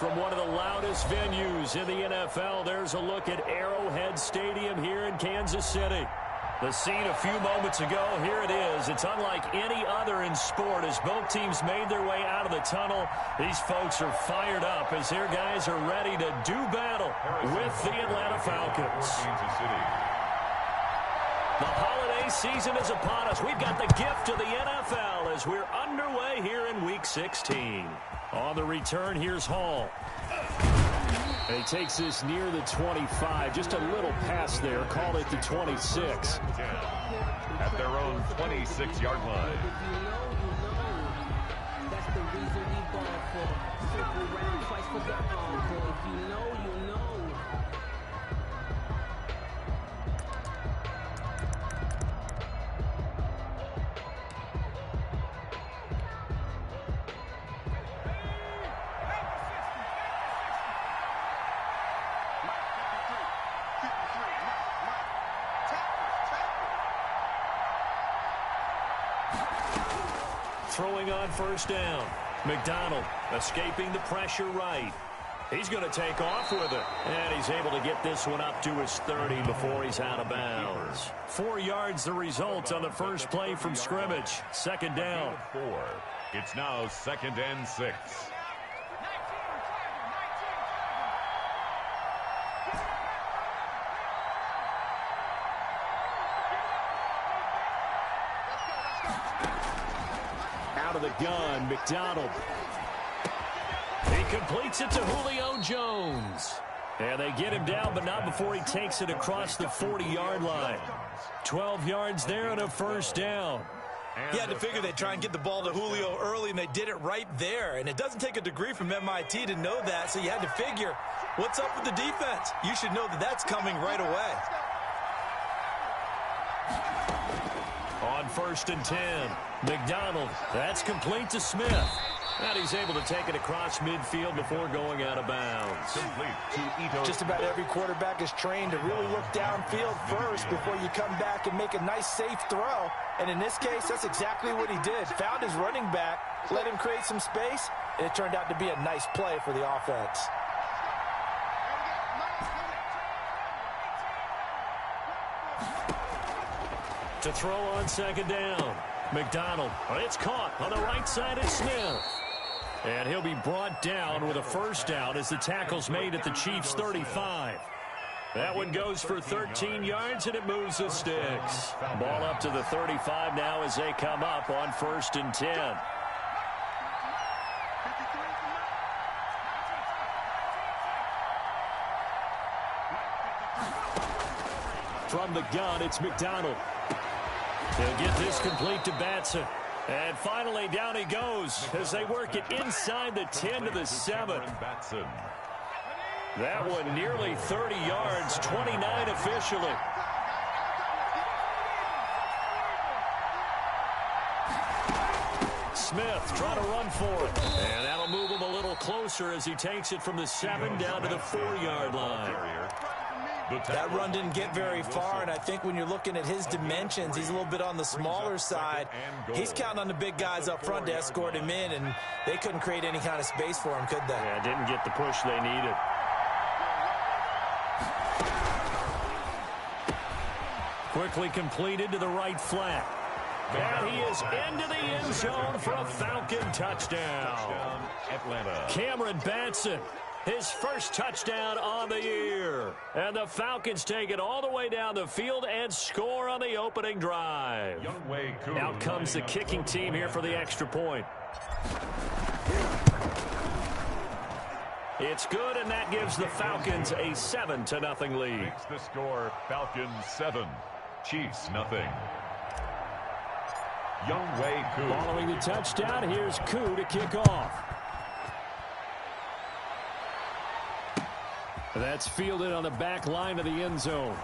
from one of the loudest venues in the NFL. There's a look at Arrowhead Stadium here in Kansas City. The scene a few moments ago, here it is. It's unlike any other in sport as both teams made their way out of the tunnel. These folks are fired up as their guys are ready to do battle with the Atlanta Falcons. The holiday season is upon us. We've got the gift of the NFL as we're underway here in Week 16. On the return, here's Hall. And he takes this near the 25, just a little pass there. Call it the 26. At their own 26-yard line. That's the reason we ball for. Circle round twice for the encore. If you know, you know. Throwing on first down. McDonald escaping the pressure right. He's going to take off with it. And he's able to get this one up to his 30 before he's out of bounds. 4 yards the result on the first play from scrimmage. Second down. 4. It's now 2nd and 6. Out of the gun, McDonald. He completes it to Julio Jones. And they get him down, but not before he takes it across the 40-yard line. 12 yards there and a first down. He had to figure they'd try and get the ball to Julio early, and they did it right there. And it doesn't take a degree from MIT to know that, so you had to figure, what's up with the defense? You should know that that's coming right away. On 1st and 10, McDonald. That's complete to Smith. And he's able to take it across midfield before going out of bounds. Just about every quarterback is trained to really look downfield first before you come back and make a nice, safe throw. And in this case, that's exactly what he did. Found his running back, let him create some space, and it turned out to be a nice play for the offense. To throw on second down. McDonald. It's caught on the right side of Smith. And he'll be brought down with a first down as the tackle's made at the Chiefs' 35. That one goes for 13 yards, and it moves the sticks. Ball up to the 35 now as they come up on 1st and 10. From the gun, it's McDonald. He'll get this complete to Batson. And finally, down he goes as they work it inside the 10 to the 7. That one nearly 30 yards, 29 officially. Smith trying to run for it. And that'll move him a little closer as he takes it from the 7 down to the 4-yard line. That run didn't get very far, and I think when you're looking at his dimensions, he's a little bit on the smaller side. He's counting on the big guys up front to escort him in, and they couldn't create any kind of space for him, could they? Yeah, didn't get the push they needed. Quickly completed to the right flat. And he is into the end zone for a Falcon touchdown. Cameron Batson. His first touchdown on the year. And the Falcons take it all the way down the field and score on the opening drive. Out comes the kicking team here for the extra point. It's good, and that gives the Falcons a 7-0 lead. Makes the score Falcons 7, Chiefs 0. Younghoe Koo. Following the touchdown, here's Koo to kick off. That's fielded on the back line of the end zone.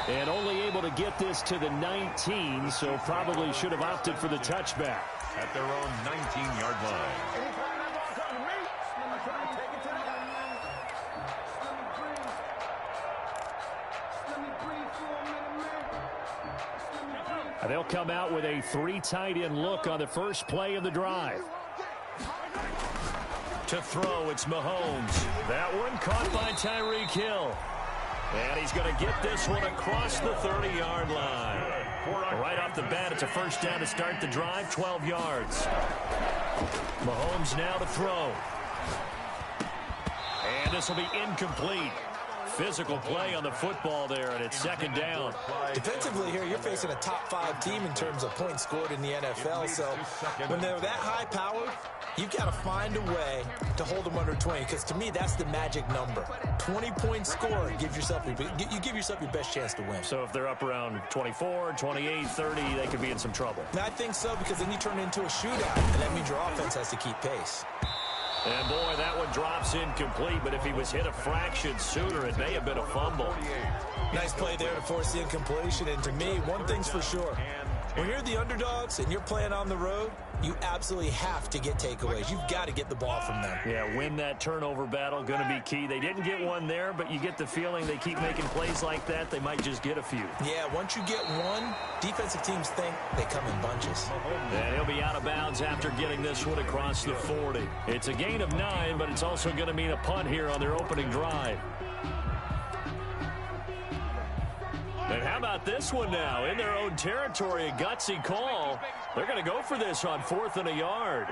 And only able to get this to the 19, so probably should have opted for the touchback. At their own 19-yard line. They'll come out with a 3 tight end look on the first play of the drive. To throw, it's Mahomes. That one caught by Tyreek Hill. And he's going to get this one across the 30-yard line. Right off the bat, it's a first down to start the drive, 12 yards. Mahomes now to throw. And this will be incomplete. Physical play on the football there, and it's second down. Defensively here, you're facing a top-5 team in terms of points scored in the NFL. So when they're that high-powered, you've got to find a way to hold them under 20, because to me, that's the magic number. 20 points scored, you give yourself your best chance to win. So if they're up around 24, 28, 30, they could be in some trouble. And I think so, because then you turn it into a shootout, and that means your offense has to keep pace. And, boy, that one drops incomplete, but if he was hit a fraction sooner, it may have been a fumble. Nice play there to force the incompletion. And to me, one thing's for sure. When you're the underdogs and you're playing on the road, you absolutely have to get takeaways. You've got to get the ball from them. Yeah, win that turnover battle, going to be key. They didn't get one there, but you get the feeling they keep making plays like that, they might just get a few. Yeah, once you get one, defensive teams think they come in bunches. And he'll be out of bounds after getting this one across the 40. It's a gain of 9, but it's also going to mean a punt here on their opening drive. And how about this one now? In their own territory, a gutsy call. They're going to go for this on 4th and a yard.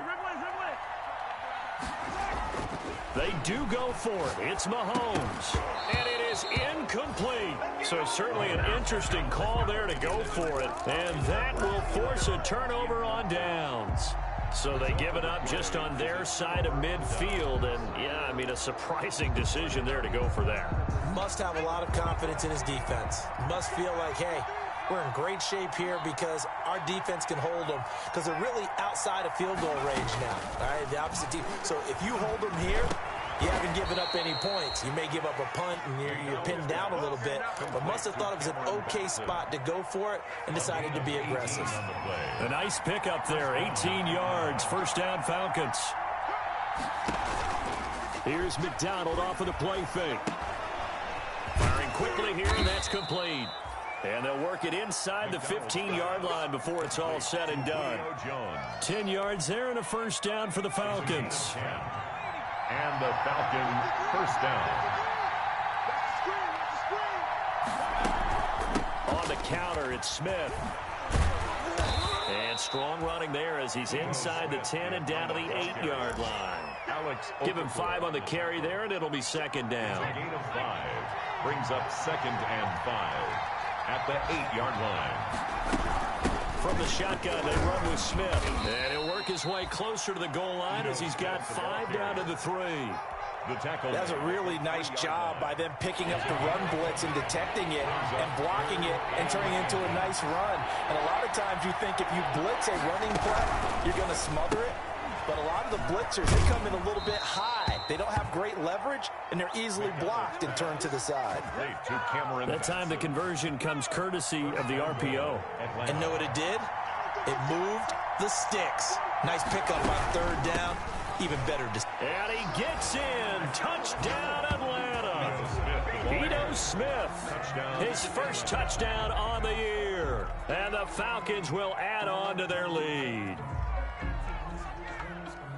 They do go for it. It's Mahomes. And it is incomplete. So certainly an interesting call there to go for it. And that will force a turnover on downs. So they give it up just on their side of midfield. And, yeah, I mean, a surprising decision there to go for that. Must have a lot of confidence in his defense. Must feel like, hey, we're in great shape here because our defense can hold them, because they're really outside of field goal range now, all right, the opposite team. So if you hold them here, you haven't given up any points. You may give up a punt and you're pinned down a little bit, but must have thought it was an okay spot to go for it and decided to be aggressive. A nice pickup there, 18 yards, first down Falcons. Here's McDonald off of the play fake. Firing quickly here, and that's complete. And they'll work it inside the 15-yard line before it's all said and done. 10 yards there and a first down for the Falcons. And the Falcons first down. On the counter, it's Smith. And strong running there as he's inside the 10 and down to the 8-yard line. Give him 5 on the carry there, and it'll be second down. A gain of 5 brings up 2nd and 5 at the 8-yard line. From the shotgun, they run with Smith. And he'll work his way closer to the goal line as he's got 5 down to the 3. The tackle. That's a really nice job by them picking up the run blitz and detecting it and blocking it and turning it into a nice run. And a lot of times you think if you blitz a running play, you're going to smother it. But a lot of the blitzers, they come in a little bit high. They don't have great leverage, and they're easily blocked and turned to the side. That time the conversion comes courtesy of the RPO. And know what it did? It moved the sticks. Nice pickup on 3rd down. Even better. And he gets in. Touchdown, Atlanta. Ito Smith, his first touchdown on the year. And the Falcons will add on to their lead.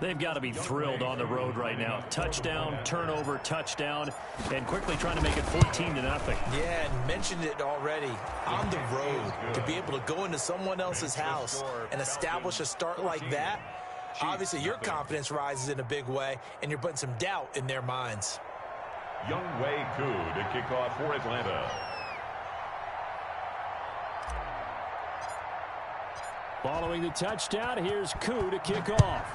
They've got to be thrilled on the road right now. Touchdown, turnover, touchdown, and quickly trying to make it 14-0. Yeah, and mentioned it already. On the road, to be able to go into someone else's house and establish a start like that, obviously your confidence rises in a big way, and you're putting some doubt in their minds. Younghoe Koo to kick off for Atlanta. Following the touchdown, here's Koo to kick off.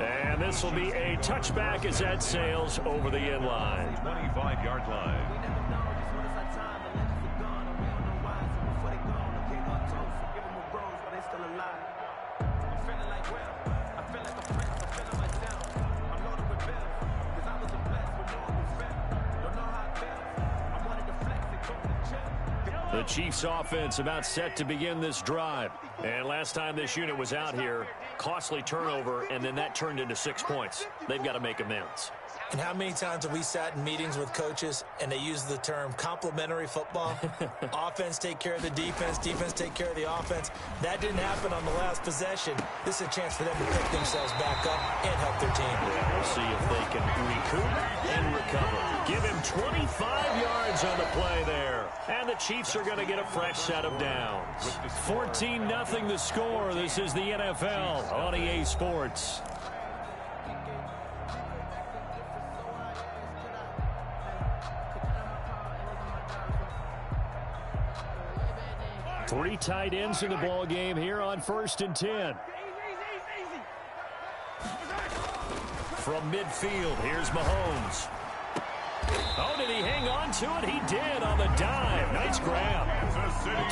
And this will be a touchback as that sails over the end line. 25-yard line. The Chiefs offense about set to begin this drive. And last time this unit was out here, costly turnover, and then that turned into 6 points. They've got to make amends. And how many times have we sat in meetings with coaches and they use the term complementary football? Offense take care of the defense, defense take care of the offense. That didn't happen on the last possession. This is a chance for them to pick themselves back up and help their team. Yeah, we'll see if they can recoup and recover. Give him 25 yards on the play there. And the Chiefs are going to get a fresh set of downs. 14-0 the score. This is the NFL on EA Sports. Three tight ends in the ball game here on 1st and 10. From midfield, here's Mahomes. Oh, did he hang on to it? He did on the dive. Nice grab.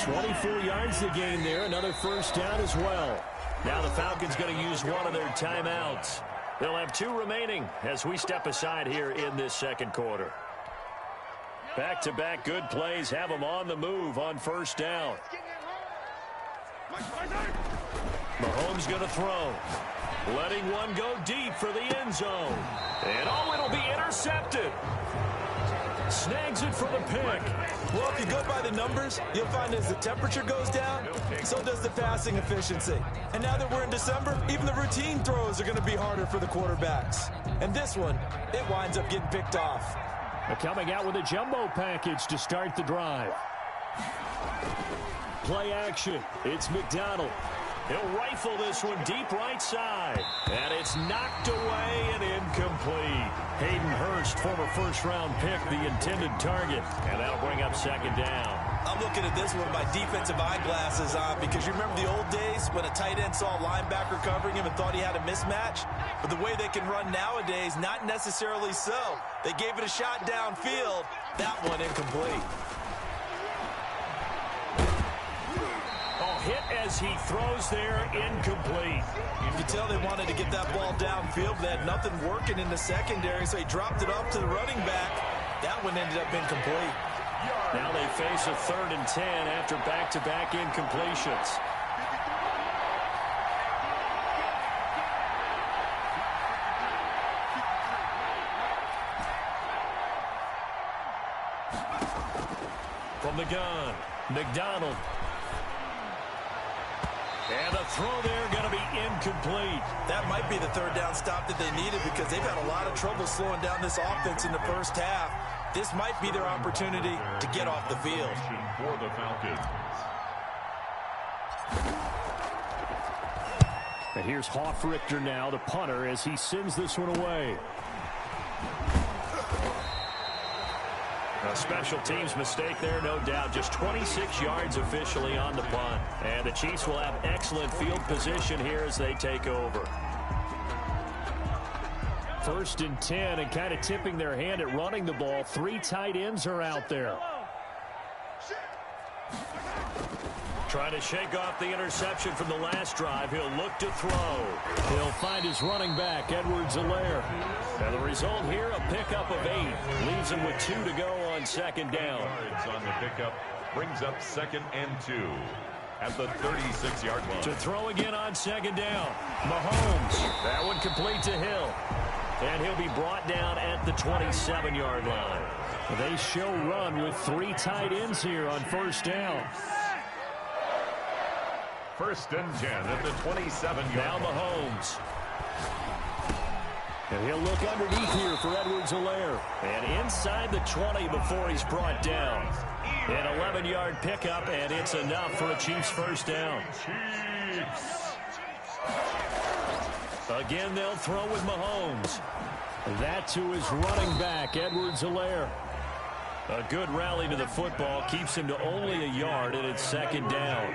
24 yards to gain there. Another first down as well. Now the Falcons going to use one of their timeouts. They'll have 2 remaining as we step aside here in this second quarter. Back-to-back good plays have them on the move on first down. Mahomes going to throw. Letting one go deep for the end zone. And oh, it'll be intercepted. Snags it for the pick. Well, if you go by the numbers, you'll find as the temperature goes down, so does the passing efficiency. And now that we're in December, even the routine throws are going to be harder for the quarterbacks. And this one, it winds up getting picked off. Coming out with a jumbo package to start the drive. Play action. It's McDonald. He'll rifle this one deep right side. And it's knocked away and incomplete. Hayden Hurst, former first-round pick, the intended target. And that'll bring up second down. I'm looking at this one with my defensive eyeglasses on because you remember the old days when a tight end saw a linebacker covering him and thought he had a mismatch? But the way they can run nowadays, not necessarily so. They gave it a shot downfield. That one incomplete. Hit as he throws there, incomplete. You can tell they wanted to get that ball downfield, but they had nothing working in the secondary, so he dropped it off to the running back. That one ended up incomplete. Now they face a 3rd and 10 after back-to-back incompletions. From the gun, McDonald. And the throw there going to be incomplete. That might be the 3rd down stop that they needed because they've had a lot of trouble slowing down this offense in the first half. This might be their opportunity to get off the field. For the Falcons. And here's Hofrichter now, the punter, as he sends this one away. A special teams mistake there, no doubt. Just 26 yards officially on the punt. And the Chiefs will have excellent field position here as they take over. 1st and 10, and kind of tipping their hand at running the ball. 3 tight ends are out there. Trying to shake off the interception from the last drive. He'll look to throw. He'll find his running back, Edwards-Helaire. And the result here, a pickup of 8. Leaves him with 2 to go on second down. Yards on the pickup brings up 2nd and 2 at the 36-yard line. To throw again on second down. Mahomes. That one complete to Hill. And he'll be brought down at the 27-yard line. They show run with 3 tight ends here on first down. 1st and 10 at the 27-yard Now line. Mahomes. And he'll look underneath here for Edwards-Helaire. And inside the 20 before he's brought down. An 11-yard pickup, and it's enough for a Chiefs first down. Chiefs. Again, they'll throw with Mahomes. That to his running back, Edwards-Helaire. A good rally to the football keeps him to only a yard, and it's second down.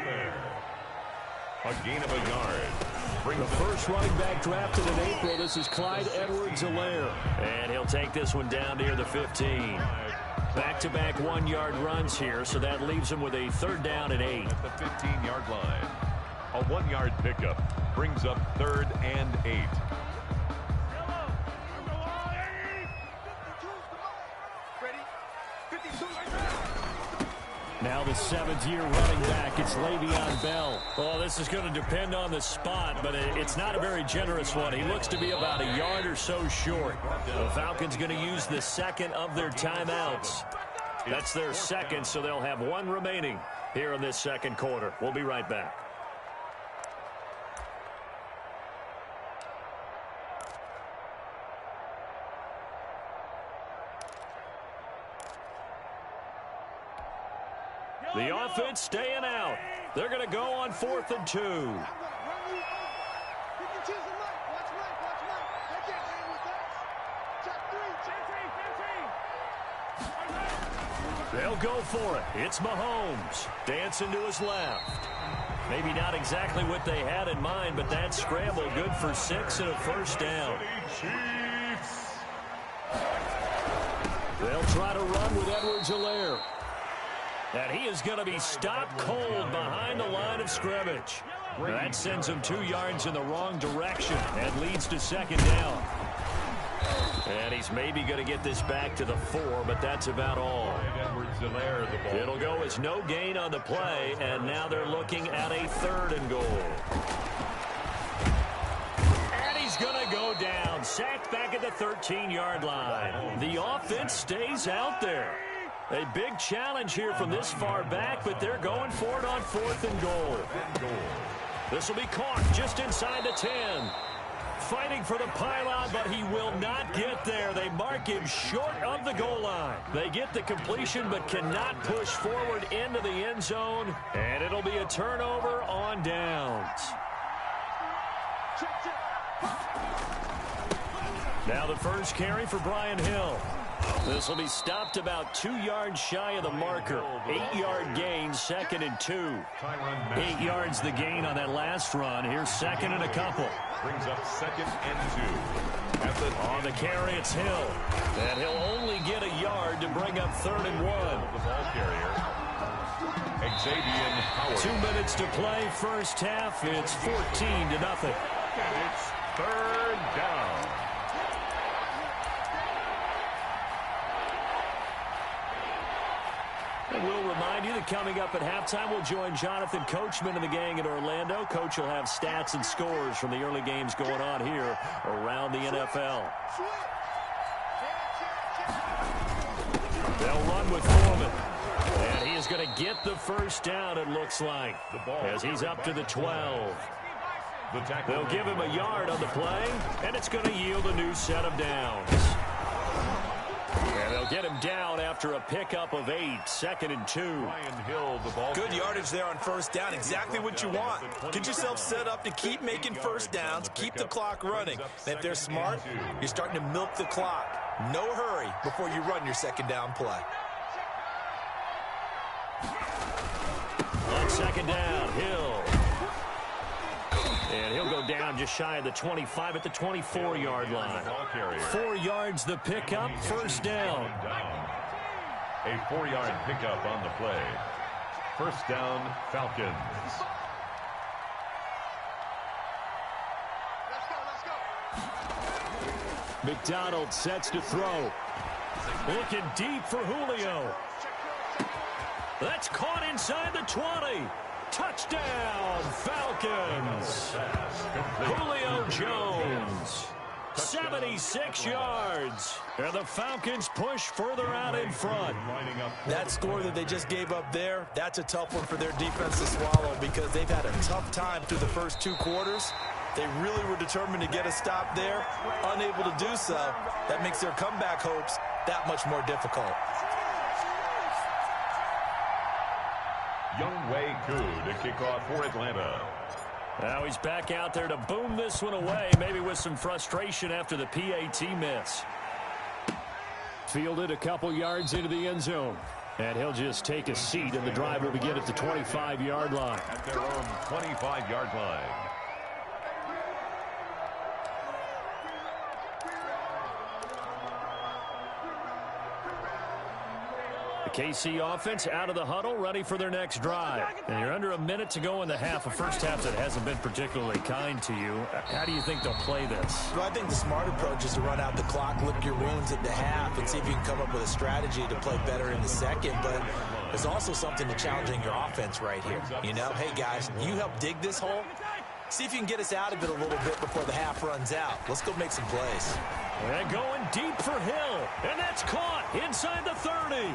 A gain of a yard. The first running back drafted in April. This is Clyde Edwards-Helaire. And he'll take this one down near the 15. Back-to-back 1-yard runs here, so that leaves him with a 3rd down and 8. At the 15-yard line. A 1-yard pickup brings up 3rd and 8. Now the seventh-year running back, it's Le'Veon Bell. Well, this is going to depend on the spot, but it's not a very generous one. He looks to be about a yard or so short. The Falcons going to use the second of their timeouts. That's their second, so they'll have one remaining here in this second quarter. We'll be right back. The offense staying out. They're going to go on 4th and 2. They'll go for it. It's Mahomes. Dancing to his left. Maybe not exactly what they had in mind, but that scramble good for 6 and a first down. They'll try to run with Edwards-Helaire. And he is going to be stopped cold behind the line of scrimmage. That sends him 2 yards in the wrong direction and leads to second down. And he's maybe going to get this back to the 4, but that's about all. It'll go as no gain on the play, and now they're looking at a 3rd and goal. And he's going to go down, sacked back at the 13-yard line. The offense stays out there. A big challenge here from this far back, but they're going for it on 4th and goal. This will be caught just inside the 10. Fighting for the pylon, but he will not get there. They mark him short of the goal line. They get the completion, but cannot push forward into the end zone, and it'll be a turnover on downs. Now the first carry for Brian Hill. This will be stopped about 2 yards shy of the marker. 8-yard gain, 2nd and 2. 8 yards the gain on that last run. Here's 2nd and a couple. Brings up 2nd and 2. On the carry, it's Hill. And he'll only get a yard to bring up 3rd and 1. The ball carrier, Xavier Howard. 2 minutes to play, first half. It's 14-0. And it's 3rd down. And we'll remind you that coming up at halftime, we'll join Jonathan Coachman and the gang in Orlando. Coach will have stats and scores from the early games going on here around the NFL. They'll run with Foreman. And he is going to get the first down, it looks like, as he's up to the 12. They'll give him a yard on the play, and it's going to yield a new set of downs. And they'll get him down after a pickup of 8, 2nd and 2. Good yardage there on first down, exactly what you want. Get yourself set up to keep making first downs, keep the clock running. And if they're smart, you're starting to milk the clock. No hurry before you run your second down play. On second down, Hill. And he'll go down just shy of the 25 at the 24-yard line. 4 yards the pickup, first down. A 4-yard pickup on the play. First down, Falcons. McDonald sets to throw. Looking deep for Julio. That's caught inside the 20. Touchdown, Falcons. Julio Jones, 76 yards. And the Falcons push further out in front. That score that they just gave up there, that's a tough one for their defense to swallow because they've had a tough time through the first 2 quarters. They really were determined to get a stop there, unable to do so. That makes their comeback hopes that much more difficult. Younghoe Koo to kick off for Atlanta. Now he's back out there to boom this one away, maybe with some frustration after the PAT miss. Fielded a couple yards into the end zone. And he'll just take a seat, and the drive will begin at the 25-yard line. At their own 25-yard line. The KC offense out of the huddle, ready for their next drive. And you're under a minute to go in the half, a first half that hasn't been particularly kind to you. How do you think they'll play this? Well, I think the smart approach is to run out the clock, lick your wounds at the half, and see if you can come up with a strategy to play better in the second. But there's also something to challenging your offense right here. You know, hey, guys, you help dig this hole. See if you can get us out of it a little bit before the half runs out. Let's go make some plays. And going deep for Hill. And that's caught inside the 30.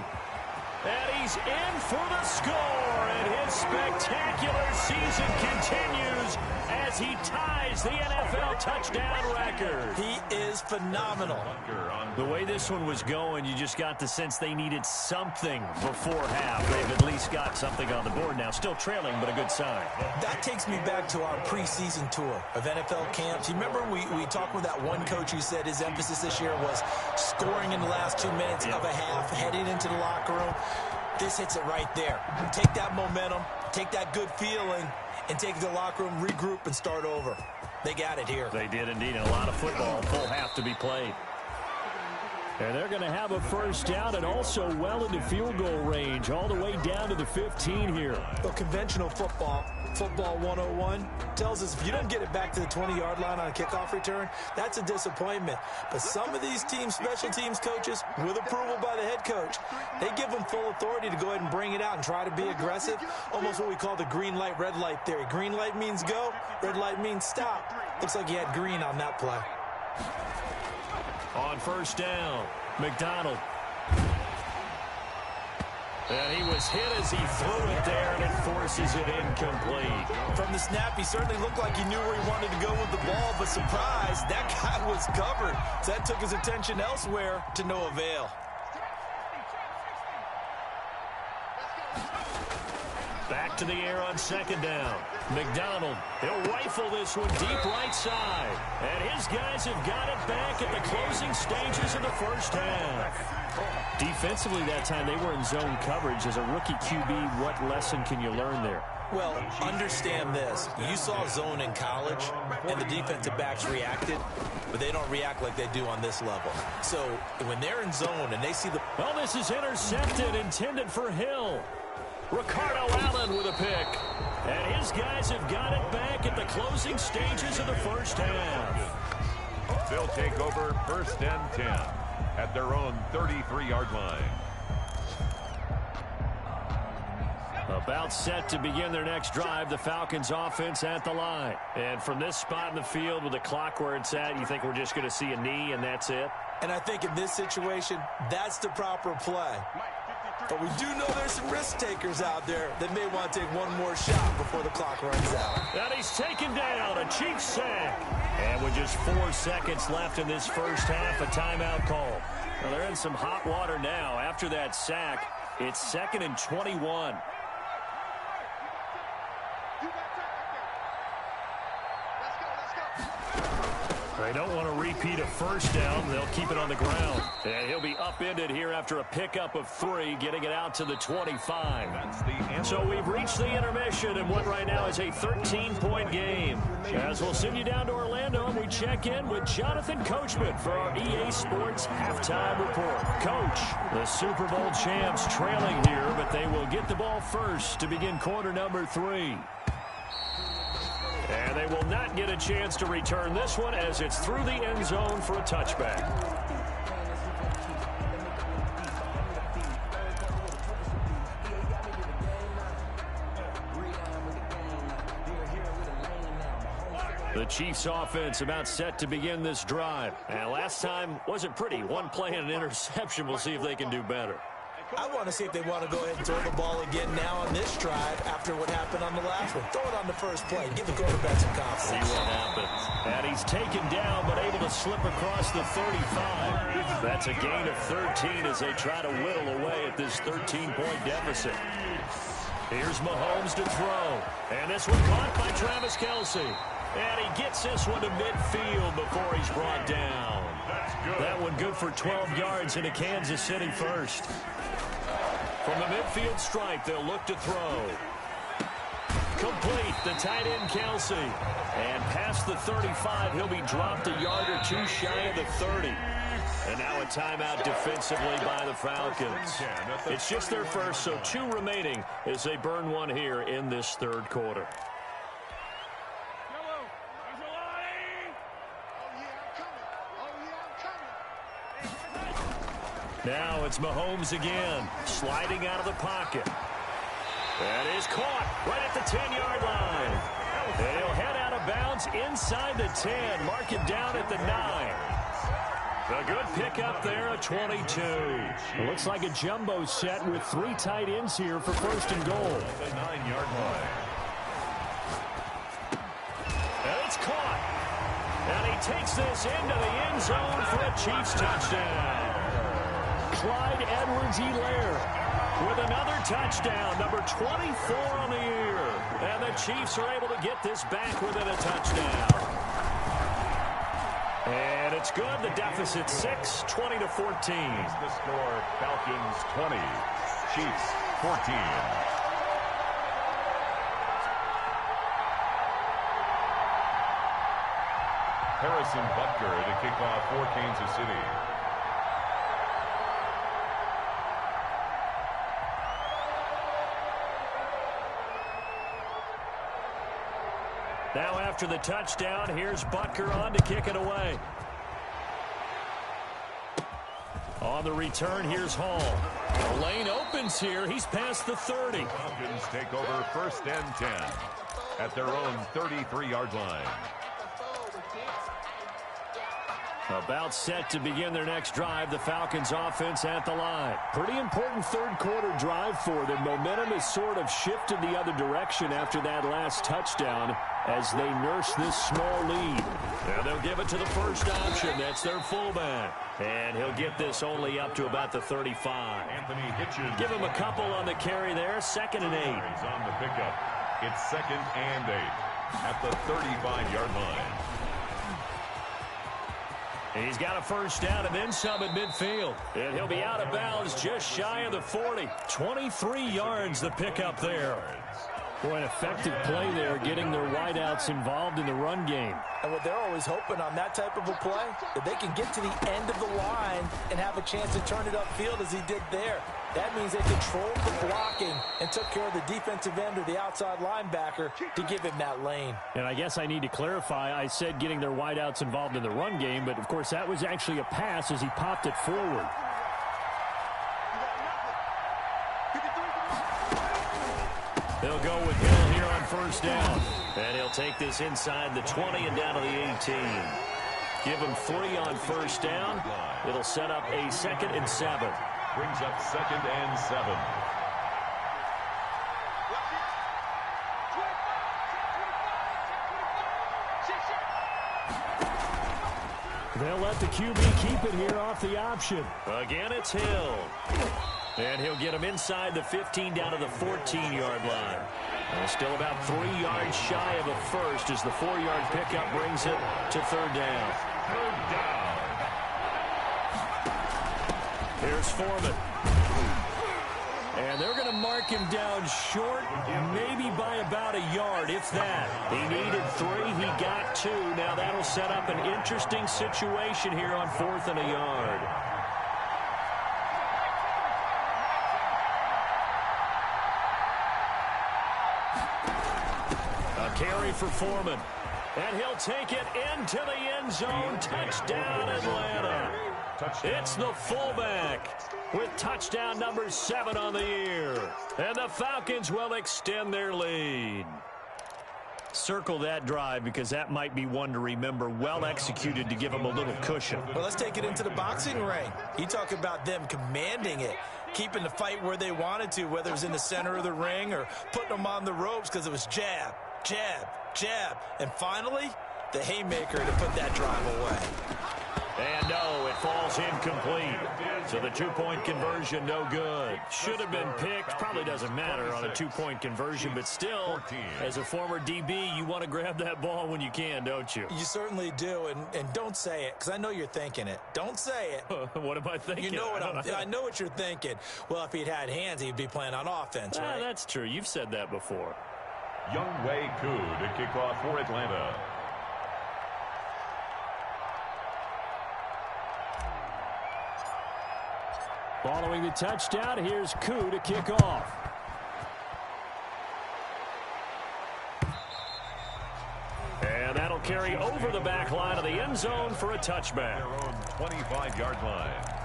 And he's in for the score. And his spectacular season continues as he ties the NFL touchdown record. He is phenomenal. The way this one was going, you just got the sense they needed something before half. They've at least got something on the board now. Still trailing, but a good sign. That takes me back to our preseason tour of NFL camps. You remember we talked with that one coach who said his emphasis this year was scoring in the last 2 minutes of a half, heading into the locker room. This hits it right there. Take that momentum, take that good feeling, and take it to the locker room, regroup, and start over. They got it here. They did indeed. And a lot of football, full half to be played. And they're going to have a first down and also well into field goal range, all the way down to the 15 here. Well, conventional football 101, tells us if you don't get it back to the 20-yard line on a kickoff return, that's a disappointment. But some of these teams, special teams coaches, with approval by the head coach, they give them full authority to go ahead and bring it out and try to be aggressive, almost what we call the green light, red light theory. Green light means go, red light means stop. Looks like he had green on that play. On first down, McDonald. And he was hit as he threw it there, and it forces it incomplete. From the snap, he certainly looked like he knew where he wanted to go with the ball, but surprise, that guy was covered. So that took his attention elsewhere to no avail. Back to the air on second down. McDonald, he'll rifle this one deep right side. And his guys have got it back at the closing stages of the first half. Defensively that time, they were in zone coverage. As a rookie QB, what lesson can you learn there? Well, understand this. You saw zone in college, and the defensive backs reacted, but they don't react like they do on this level. So when they're in zone and they see the... Well, this is intercepted, intended for Hill. Ricardo Allen with a pick. And his guys have got it back at the closing stages of the first half. They'll take over first and 10 at their own 33-yard line. About set to begin their next drive, the Falcons offense at the line. And from this spot in the field with the clock where it's at, you think we're just going to see a knee and that's it? And I think in this situation, that's the proper play. But we do know there's some risk takers out there that may want to take one more shot before the clock runs out. And he's taken down, a Chiefs sack. And with just 4 seconds left in this first half, a timeout call. Well, they're in some hot water now. After that sack, it's 2nd and 21. They don't want to repeat a first down. They'll keep it on the ground. And he'll be upended here after a pickup of 3, getting it out to the 25. So we've reached the intermission in what right now is a 13-point game. As we'll send you down to Orlando, and we check in with Jonathan Coachman for our EA Sports Halftime Report. Coach, the Super Bowl champs trailing here, but they will get the ball first to begin quarter number 3. And they will not get a chance to return this one as it's through the end zone for a touchback. The Chiefs offense about set to begin this drive. And last time wasn't pretty. One play and an interception. We'll see if they can do better. I want to see if they want to go ahead and throw the ball again now on this drive after what happened on the last one. Throw it on the first play. Give the quarterback some confidence. See what happens. And he's taken down, but able to slip across the 35. That's a gain of 13 as they try to whittle away at this 13-point deficit. Here's Mahomes to throw. And this one caught by Travis Kelce. And he gets this one to midfield before he's brought down. That one good for 12 yards into Kansas City first. From the midfield stripe, they'll look to throw. complete. The tight end, Kelsey. And past the 35, he'll be dropped a yard or two shy of the 30. And now a timeout defensively by the Falcons. It's just their first, so 2 remaining as they burn one here in this third quarter. Now it's Mahomes again, sliding out of the pocket. That is caught right at the 10-yard line. And he'll head out of bounds inside the 10. Mark it down at the 9. A good pickup there, a 22. It looks like a jumbo set with 3 tight ends here for first and goal. The 9-yard line. And it's caught. And he takes this into the end zone for a Chiefs touchdown. Clyde Edwards-Helaire with another touchdown, number 24 on the year. And the Chiefs are able to get this back within a touchdown. And it's good. The deficit 6, 20-14. The score, Falcons 20, Chiefs 14. Harrison Butker to kick off for Kansas City. Now after the touchdown, here's Butker on to kick it away. On the return, here's Hall. The lane opens here. He's past the 30. Falcons take over first and 10 at their own 33-yard line. About set to begin their next drive, the Falcons offense at the line. Pretty important third quarter drive for them. Momentum has sort of shifted the other direction after that last touchdown as they nurse this small lead. Now they'll give it to the first option. That's their fullback. And he'll get this only up to about the 35. Anthony Hitchens. Give him a couple on the carry there. 2nd and 8. He's on the pickup. It's 2nd and 8 at the 35-yard line. He's got a first down and then some at midfield. And he'll be out of bounds just shy of the 40. 23 yards the pickup there. Boy, an effective play there, getting their wideouts involved in the run game. And what they're always hoping on that type of a play, that they can get to the end of the line and have a chance to turn it upfield as he did there. That means they controlled the blocking and took care of the defensive end or the outside linebacker to give him that lane. And I guess I need to clarify, I said getting their wideouts involved in the run game, but of course that was actually a pass as he popped it forward. They'll go with Hill here on first down. And he'll take this inside the 20 and down to the 18. Give him 3 on first down. It'll set up a 2nd and 7. Brings up 2nd and 7. They'll let the QB keep it here off the option. Again, it's Hill. And he'll get him inside the 15 down to the 14-yard line. And still about 3 yards shy of a first as the 4-yard pickup brings it to 3rd down. 3rd down. Here's Foreman. And they're going to mark him down short, maybe by about a yard, if that. He needed 3, he got 2. Now that'll set up an interesting situation here on 4th and a yard. A carry for Foreman. And he'll take it into the end zone. Touchdown, Atlanta. It's the fullback with touchdown number 7 on the year. And the Falcons will extend their lead. Circle that drive because that might be one to remember. Well executed to give them a little cushion. Well, let's take it into the boxing ring. You talk about them commanding it, keeping the fight where they wanted to, whether it was in the center of the ring or putting them on the ropes because it was jab, jab, jab. And finally, the haymaker to put that drive away. And no, it falls incomplete. So the 2-point conversion, no good. Should have been picked. Probably doesn't matter on a 2-point conversion, but still, as a former DB, you want to grab that ball when you can, don't you? You certainly do, and don't say it, because I know you're thinking it. Don't say it. What am I thinking? You know what I know what you're thinking. Well, if he'd had hands, he'd be playing on offense, right? That's true. You've said that before. Younghoe Koo to kick off for Atlanta. Following the touchdown, here's Koo to kick off. And that'll carry over the back line of the end zone for a touchback. Their own 25-yard line.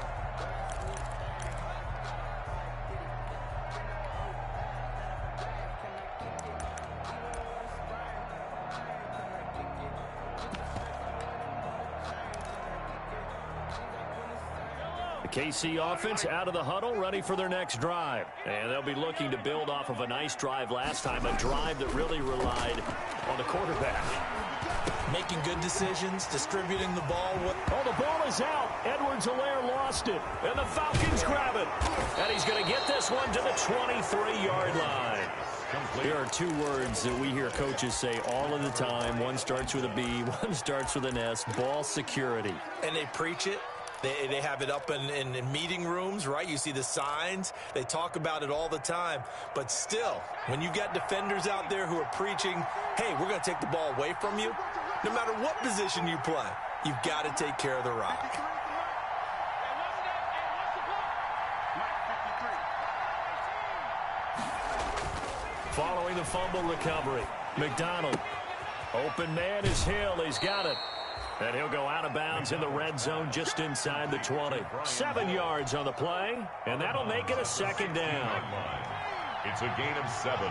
The KC offense out of the huddle, ready for their next drive. And they'll be looking to build off of a nice drive last time, a drive that really relied on the quarterback. Making good decisions, distributing the ball. Oh, the ball is out. Edwards-Helaire lost it. And the Falcons grab it. And he's going to get this one to the 23-yard line. There are two words that we hear coaches say all of the time. One starts with a B, one starts with an S, ball security. And they preach it. They have it up in meeting rooms, right? You see the signs. They talk about it all the time. But still, when you've got defenders out there who are preaching, hey, we're going to take the ball away from you, no matter what position you play, you've got to take care of the rock. Following the fumble recovery, McDonald. Open man is Hill. He's got it. And he'll go out of bounds in the red zone just inside the 20. 7 yards on the play, and that'll make it a second down. It's a gain of 7.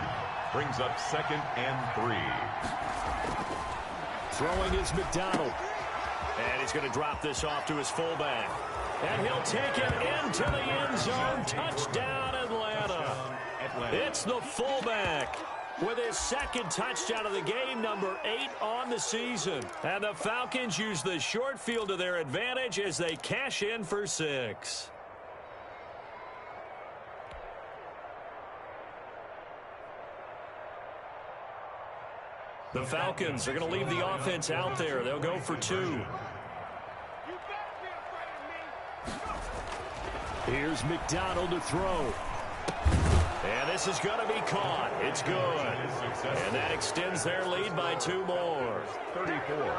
Brings up 2nd and 3. Throwing is McDonald. And he's going to drop this off to his fullback. And he'll take it into the end zone. Touchdown, Atlanta. It's the fullback with his second touchdown of the game, number 8 on the season. And the Falcons use the short field to their advantage as they cash in for 6. The Falcons are going to leave the offense out there. They'll go for 2. Here's McDonald to throw. And this is going to be caught. It's good. And that extends their lead by 2 more. 34.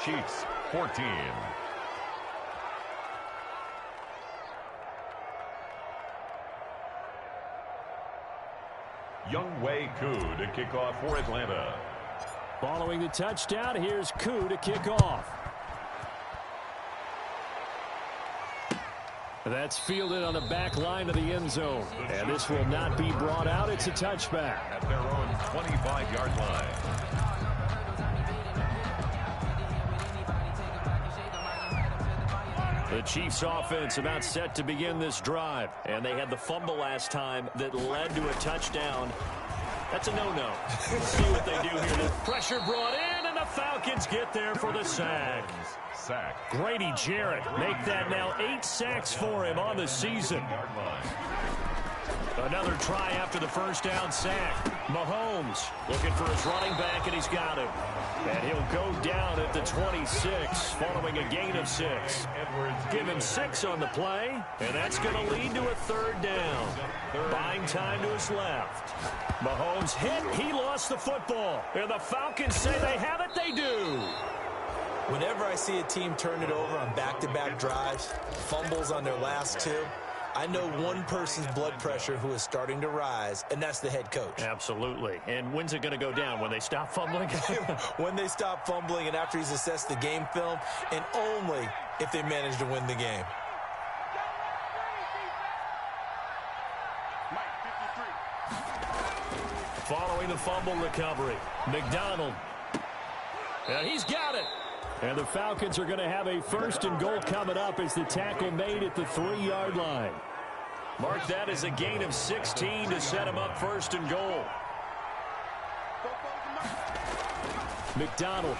Chiefs 14. Younghoe Koo to kick off for Atlanta. Following the touchdown, here's Koo to kick off. That's fielded on the back line of the end zone. And this will not be brought out. It's a touchback. At their own 25-yard line. The Chiefs offense about set to begin this drive. And they had the fumble last time that led to a touchdown. That's a no-no. See what they do here. The pressure brought in, and the Falcons get there for the sack. Grady Jarrett make that now 8 sacks for him on the season. Another try after the first down sack. Mahomes looking for his running back, and he's got him. And he'll go down at the 26 following a gain of 6. Give him 6 on the play, and that's going to lead to a 3rd down. Buying time to his left. Mahomes hit. He lost the football. And the Falcons say they have it. They do. Whenever I see a team turn it over on back-to-back drives, fumbles on their last 2, I know one person's blood pressure who is starting to rise, and that's the head coach. Absolutely. And when's it going to go down? When they stop fumbling? When they stop fumbling and after he's assessed the game film, and only if they manage to win the game. Following the fumble recovery, McDonald. And he's got it. And the Falcons are going to have a 1st and goal coming up as the tackle made at the 3-yard line. Mark that as a gain of 16 to set him up 1st and goal. McDonald.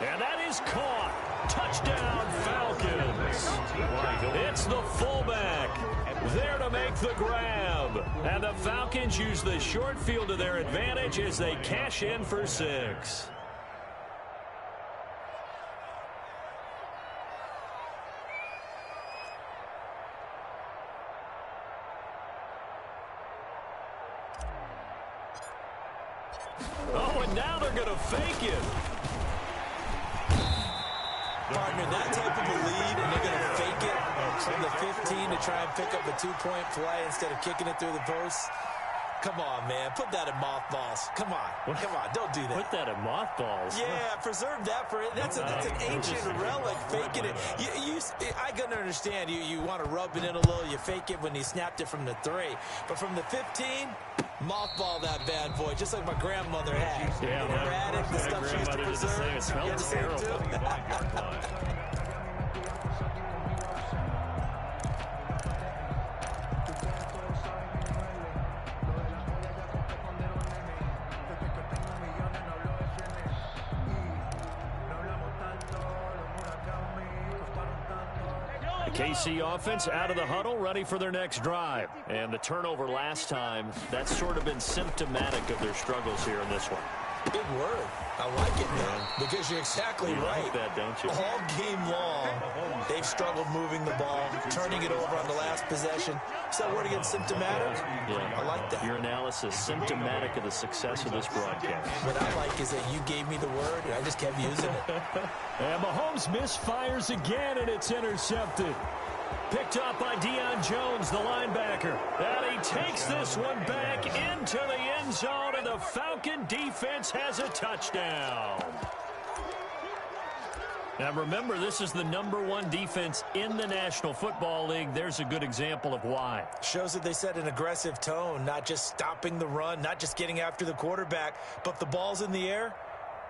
And that is caught. Touchdown, Falcons. It's the fullback there to make the grab. And the Falcons use the short field to their advantage as they cash in for 6. Oh, and now they're going to fake it. Partner, that type of a lead, and they're going to fake it from the 15 to try and pick up a 2-point play instead of kicking it through the posts. Come on, man. Put that in mothballs. Come on. Come on. Don't do that. Put that in mothballs. Yeah, preserve that for it. That's an ancient relic, faking it. I can understand. You want to rub it in a little. You fake it when you snapped it from the 3. But from the 15, mothball that bad boy, just like my grandmother had. Yeah, in her attic, the stuff she used to preserve. It smells terrible. KC offense out of the huddle, ready for their next drive. And the turnover last time, that's sort of been symptomatic of their struggles here in this one. Big word. I like it now because you're exactly right. Like that, don't you? All game long, they've struggled moving the ball, turning it over on the last possession. Is that word again, symptomatic? Yeah. I like that. Your analysis, symptomatic of the success of this broadcast. What I like is that you gave me the word, and I just kept using it. And Mahomes misfires again, and it's intercepted. Picked up by Deion Jones, the linebacker. And he takes this one back into the end zone, and the Falcon defense has a touchdown. Now, remember, this is the #1 defense in the National Football League. There's a good example of why. Shows that they set an aggressive tone, not just stopping the run, not just getting after the quarterback, but the ball's in the air.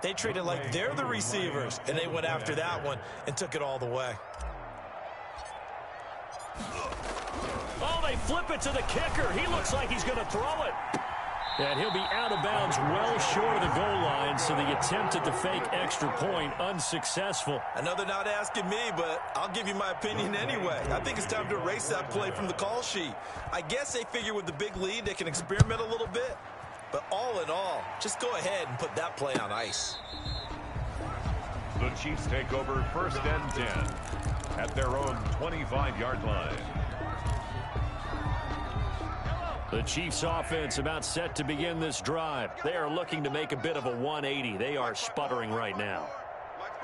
They treat it like they're the receivers, and they went after that one and took it all the way. Oh, they flip it to the kicker. He looks like he's going to throw it. And he'll be out of bounds well short of the goal line, so the attempt at the fake extra point unsuccessful. I know they're not asking me, but I'll give you my opinion anyway. I think it's time to erase that play from the call sheet. I guess they figure with the big lead they can experiment a little bit. But all in all, just go ahead and put that play on ice. The Chiefs take over 1st and 10 at their own 25-yard line. The Chiefs offense about set to begin this drive. They are looking to make a bit of a 180. They are sputtering right now.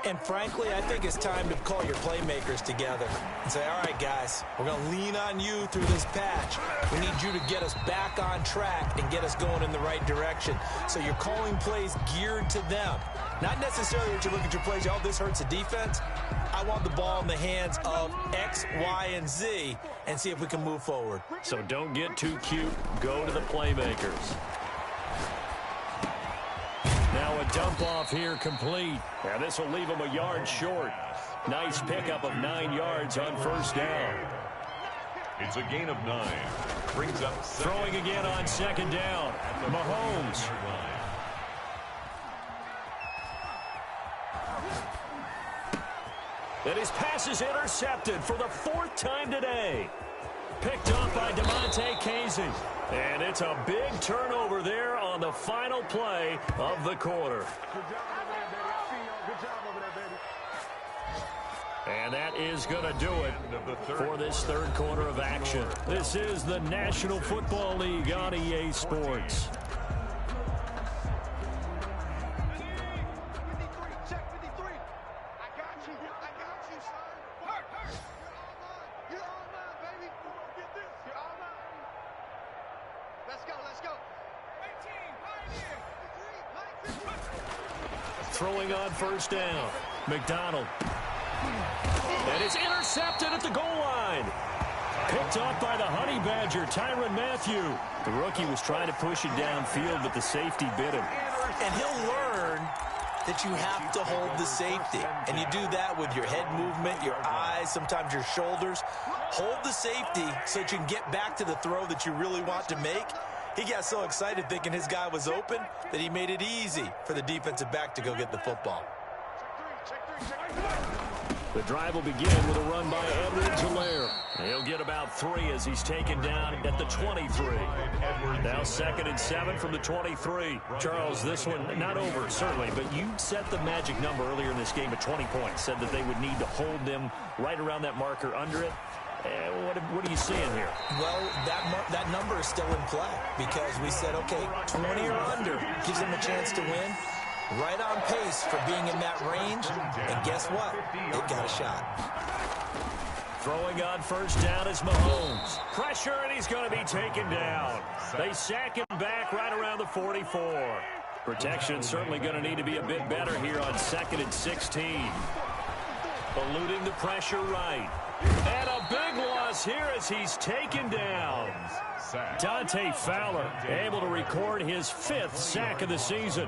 And frankly, I think it's time to call your playmakers together and say, all right, guys, we're going to lean on you through this patch. We need you to get us back on track and get us going in the right direction. So you're calling plays geared to them. Not necessarily that you look at your plays, oh, this hurts the defense. I want the ball in the hands of X, Y, and Z and see if we can move forward. So don't get too cute. Go to the playmakers. Now a dump off here complete. And this will leave him a yard short. Nice pickup of 9 yards on 1st down. It's a gain of 9. Brings up throwing again on 2nd down. Mahomes. And his pass is intercepted for the 4th time today. Picked up by DeMonte Casey. And it's a big turnover there on the final play of the quarter. And that is going to do it for this 3rd quarter of action. This is the National Football League on EA Sports. Throwing on 1st down. McDonald. And it's intercepted at the goal line. Picked off by the Honey Badger, Tyrann Mathieu. The rookie was trying to push it downfield, but the safety bit him. And he'll learn that you have to hold the safety. And you do that with your head movement, your eyes, sometimes your shoulders. Hold the safety so that you can get back to the throw that you really want to make. He got so excited thinking his guy was open that he made it easy for the defensive back to go get the football. The drive will begin with a run by Edwards-Helaire. He'll get about 3 as he's taken down at the 23. Now 2nd and 7 from the 23. Charles, this one not over, certainly, but you set the magic number earlier in this game at 20 points. Said that they would need to hold them right around that marker under it. What are you seeing here? Well, that number is still in play because we said, okay, 20 or under gives them a chance to win. Right on pace for being in that range. And guess what? They've got a shot. Throwing on first down is Mahomes. Pressure, and he's going to be taken down. They sack him back right around the 44. Protection certainly going to need to be a bit better here on 2nd and 16. Eluding the pressure right. And a big loss here as he's taken down. Dante Fowler able to record his 5th sack of the season.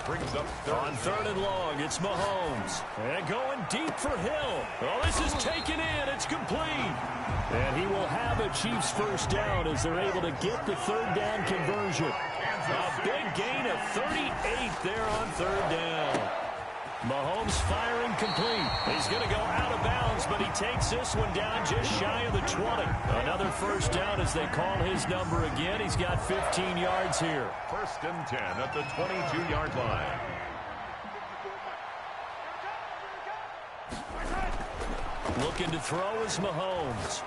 On 3rd and long, it's Mahomes. And going deep for Hill. Oh, this is taken in. It's complete. And he will have a Chiefs first down as they're able to get the 3rd down conversion. A big gain of 38 there on 3rd down. Mahomes firing complete. He's going to go out of bounds, but he takes this one down just shy of the 20. Another first down as they call his number again. He's got 15 yards here. 1st and 10 at the 22-yard line. Looking to throw is Mahomes.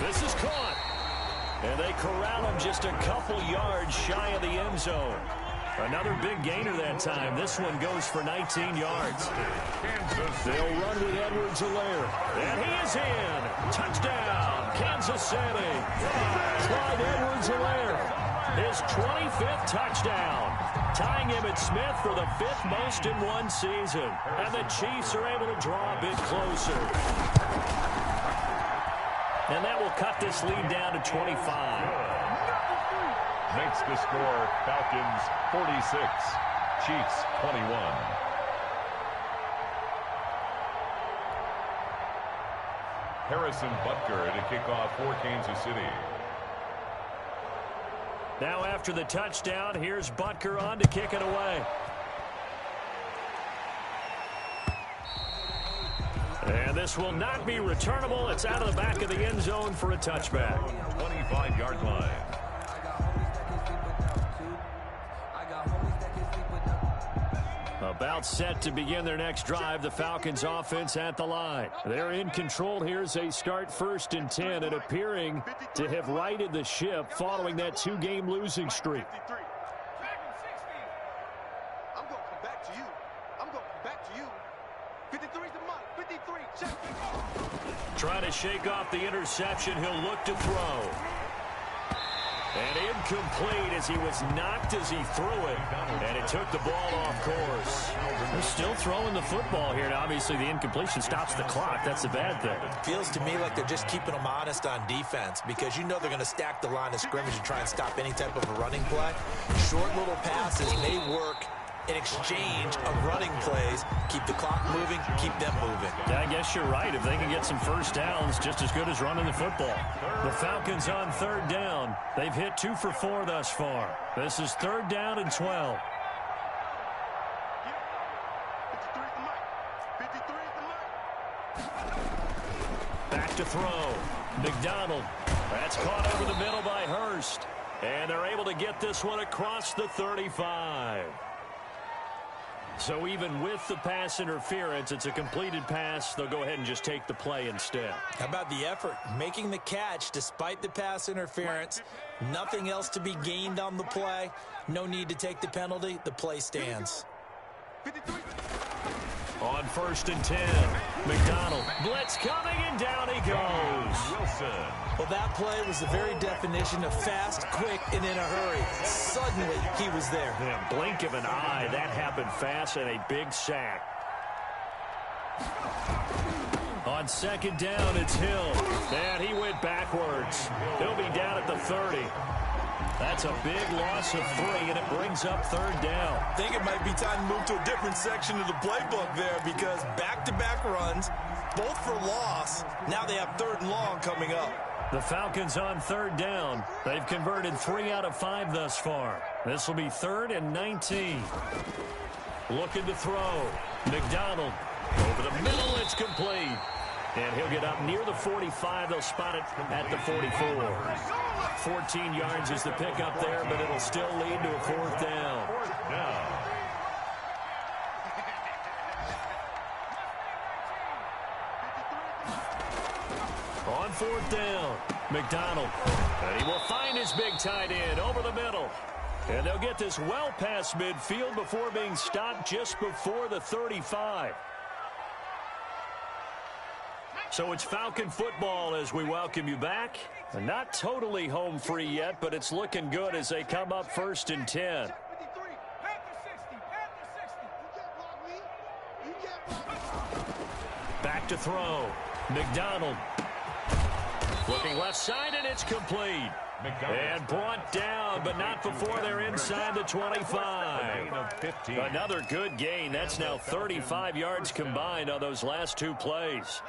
This is caught. And they corral him just a couple yards shy of the end zone. Another big gainer that time. This one goes for 19 yards. They'll run with Edwards-Helaire. And he is in. Touchdown, Kansas City. Clyde Edwards-Helaire. His 25th touchdown. Tying him at Smith for the 5th most in one season. And the Chiefs are able to draw a bit closer. And that will cut this lead down to 25. Makes the score Falcons 46, Chiefs 21. Harrison Butker to kick off for Kansas City. Now after the touchdown, here's Butker on to kick it away. And this will not be returnable. It's out of the back of the end zone for a touchback. 25-yard line. About set to begin their next drive, the Falcons offense at the line. They're in control here as they start 1st and 10 and appearing to have righted the ship following that 2-game losing streak. I'm going to come back to you. I'm going to come back to you. 53's the mark. 53, check. Trying to shake off the interception. He'll look to throw. And incomplete as he was knocked as he threw it. And it took the ball off course. They're still throwing the football here. And obviously, the incompletion stops the clock. That's a bad thing. Feels to me like they're just keeping them honest on defense because you know they're going to stack the line of scrimmage and try and stop any type of a running play. Short little passes may work in exchange of running plays. Keep the clock moving, keep them moving. Yeah, I guess you're right. If they can get some first downs, just as good as running the football. The Falcons on 3rd down. They've hit 2 for 4 thus far. This is 3rd down and 12. 53's the mark. 53's the mark. Back to throw. McDonald. That's caught over the middle by Hurst. And they're able to get this one across the 35. So even with the pass interference, it's a completed pass. They'll go ahead and just take the play instead. How about the effort? Making the catch despite the pass interference. Nothing else to be gained on the play. No need to take the penalty. The play stands. 53. On 1st and 10, McDonald. Blitz coming, and down he goes. Wilson. Well, that play was the very definition of fast, quick, and in a hurry. Suddenly, he was there. Yeah, blink of an eye. That happened fast and a big sack. On 2nd down, it's Hill. And he went backwards. He'll be down at the 30. That's a big loss of 3, and it brings up 3rd down. I think it might be time to move to a different section of the playbook there because back-to-back runs, both for loss. Now they have 3rd and long coming up. The Falcons on 3rd down. They've converted 3 out of 5 thus far. This will be 3rd and 19. Looking to throw. McDonald over the middle. It's complete. And he'll get up near the 45. They'll spot it at the 44. 14 yards is the pickup there, but it'll still lead to a 4th down. 4th down. On 4th down, McDonald. And he will find his big tight end over the middle. And they'll get this well past midfield before being stopped just before the 35. So it's Falcon football as we welcome you back. Not totally home free yet, but it's looking good as they come up 1st and 10. Back to throw. McDonald. Looking left side, and it's complete. And brought down, but not before they're inside the 25. Another good gain. That's now 35 yards combined on those last 2 plays.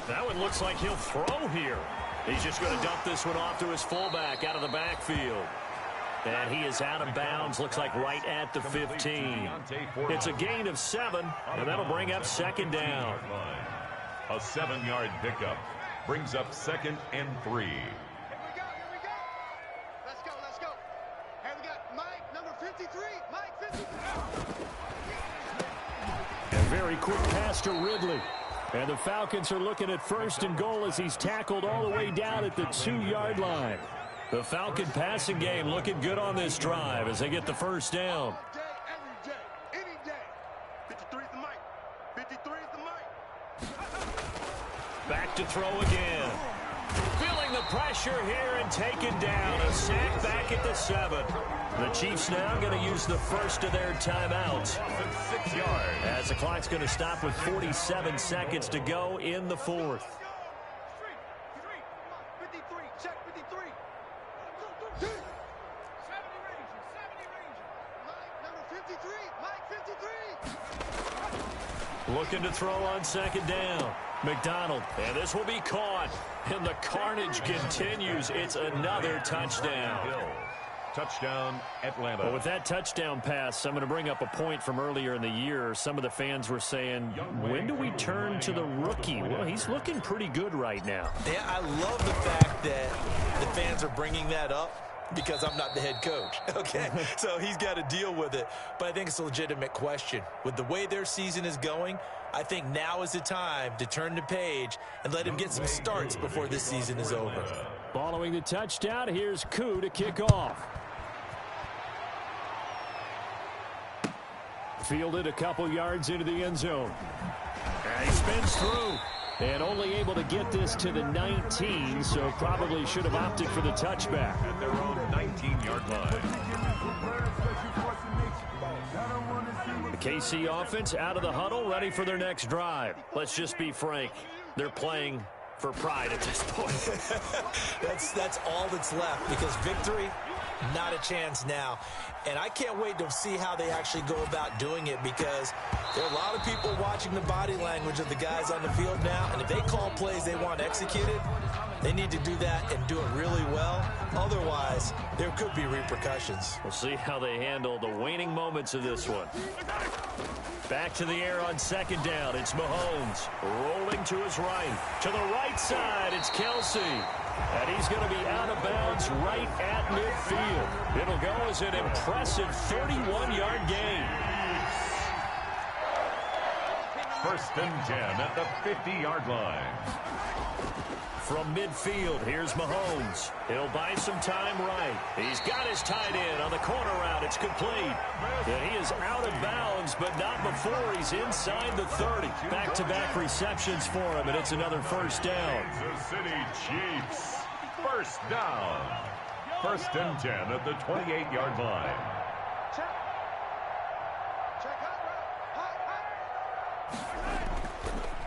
That one looks like he'll throw here. He's just going to dump this one off to his fullback out of the backfield. And he is out of bounds, looks like right at the 15. It's a gain of 7, and that'll bring up 2nd down. A 7-yard pickup brings up 2nd and 3. Here we go. Let's go. Here we got Mike, number 53. Mike, 53. A very quick pass to Ridley. And the Falcons are looking at 1st and goal as he's tackled all the way down at the 2-yard line. The Falcon passing game looking good on this drive as they get the 1st down. All day, every day, any day. 53 is the mic. 53 is the mic. Back to throw again. Feeling the pressure here and taken down. A sack back at the 7. The Chiefs now going to use the first of their timeouts. 6 yards. As the clock's going to stop with 47 seconds to go in the 4th. 53, check 53. 70 Ranger. Mike, number 53. Mike, 53. Looking to throw on 2nd down. McDonald. And this will be caught. And the carnage continues. It's another touchdown. Touchdown, Atlanta. Well, with that touchdown pass, I'm going to bring up a point from earlier in the year. Some of the fans were saying, when do we turn to the rookie? Well, he's looking pretty good right now. Yeah, I love the fact that the fans are bringing that up because I'm not the head coach, okay? So he's got to deal with it. But I think it's a legitimate question. With the way their season is going, I think now is the time to turn the page and let him get some starts before this season is over. Following the touchdown, here's Koo to kick off. Fielded a couple yards into the end zone. And he spins through. And only able to get this to the 19, so probably should have opted for the touchback. At their own 19-yard line. The KC offense out of the huddle, ready for their next drive. Let's just be frank. They're playing for pride at this point. That's all that's left because victory, not a chance now. And I can't wait to see how they actually go about doing it because there are a lot of people watching the body language of the guys on the field now. And if they call plays they want executed, they need to do that and do it really well. Otherwise, there could be repercussions. We'll see how they handle the waning moments of this one. Back to the air on 2nd down. It's Mahomes rolling to his right. To the right side, it's Kelsey. And he's going to be out of bounds right at midfield. It'll go as an impressive 31-yard gain. 1st and 10 at the 50-yard line. From midfield, here's Mahomes. He'll buy some time right. He's got his tight end on the corner route. It's complete. And he is out of bounds, but not before he's inside the 30. Back-to-back receptions for him, and it's another 1st down. Kansas City Chiefs. 1st down. 1st and 10 at the 28-yard line.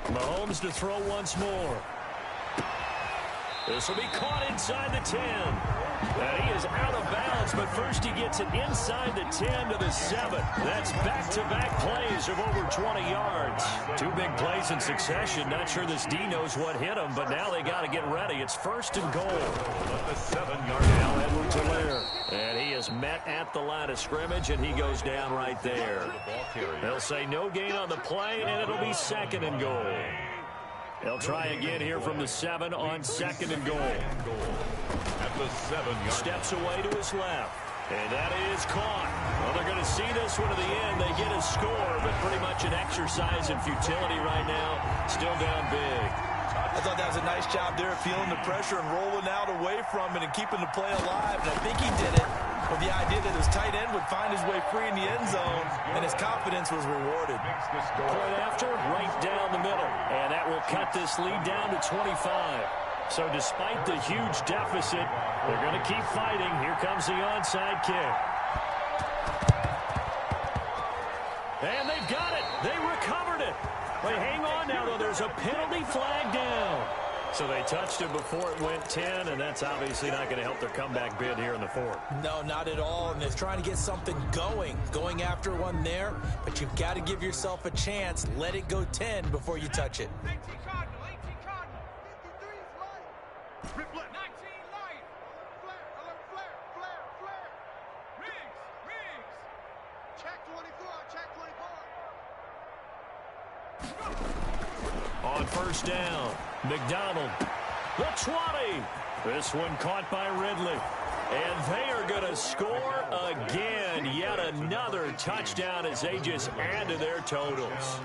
Mahomes to throw once more. This will be caught inside the 10. And he is out of bounds, but first he gets it inside the 10 to the 7. That's back-to-back plays of over 20 yards. 2 big plays in succession. Not sure this D knows what hit him, but now they got to get ready. It's first and goal. At the 7-yard Now Edwards-Helaire. And he is met at the line of scrimmage, and he goes down right there. They'll say no gain on the play, and it'll be second and goal. They'll try again here from the 7 on second and goal. At the 7-yard. Steps away to his left. And that is caught. Well, they're going to see this one to the end. They get a score, but pretty much an exercise in futility right now. Still down big. I thought that was a nice job there, feeling the pressure and rolling out away from it and keeping the play alive. And I think he did it with the idea that his tight end would find his way free in the end zone, and his confidence was rewarded. Point after, right down the middle. And that will cut this lead down to 25. So despite the huge deficit, they're going to keep fighting. Here comes the onside kick. And they've got it. They recovered it. Wait, hang on now, though. There's a penalty flag down. So they touched it before it went 10, and that's obviously not going to help their comeback bid here in the 4th. No, not at all, and they're trying to get something going after one there, but you've got to give yourself a chance. Let it go 10 before you touch it. 18 Cardinal, 18 Cardinal. 53 is light. Rip left. 19 light. Flare, alert, flare, flare, flare. Riggs. Check 24, check 24. On first down, McDonald, the 20. This one caught by Ridley. And they are going to score again. Yet another touchdown as they just add to their totals.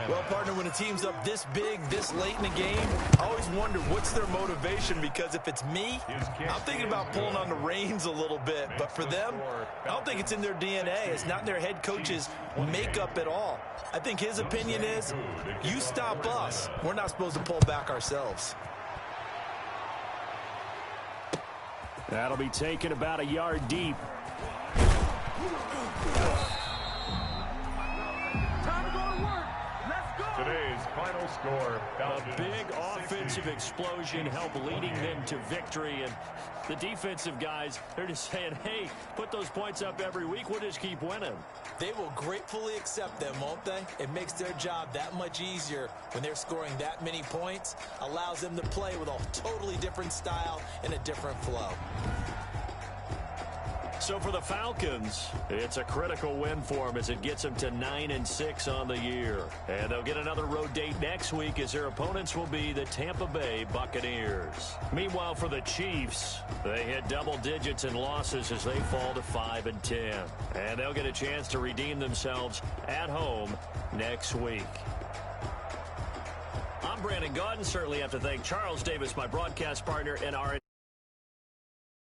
Well, partner, when a team's up this big, this late in the game, I always wonder what's their motivation, because if it's me, I'm thinking about pulling on the reins a little bit. But for them, I don't think it's in their DNA. It's not in their head coach's makeup at all. I think his opinion is, you stop us, we're not supposed to pull back ourselves. That'll be taken about a yard deep. Time to go to work. Let's go. Today's final score. A big offensive explosion helped leading them to victory. And the defensive guys, they're just saying, hey, put those points up every week. We'll just keep winning. They will gratefully accept them, won't they? It makes their job that much easier when they're scoring that many points. Allows them to play with a totally different style and a different flow. So for the Falcons, it's a critical win for them as it gets them to 9-6 on the year. And they'll get another road date next week as their opponents will be the Tampa Bay Buccaneers. Meanwhile, for the Chiefs, they hit double digits in losses as they fall to 5-10. And they'll get a chance to redeem themselves at home next week. I'm Brandon Gaudin. Certainly have to thank Charles Davis, my broadcast partner, and our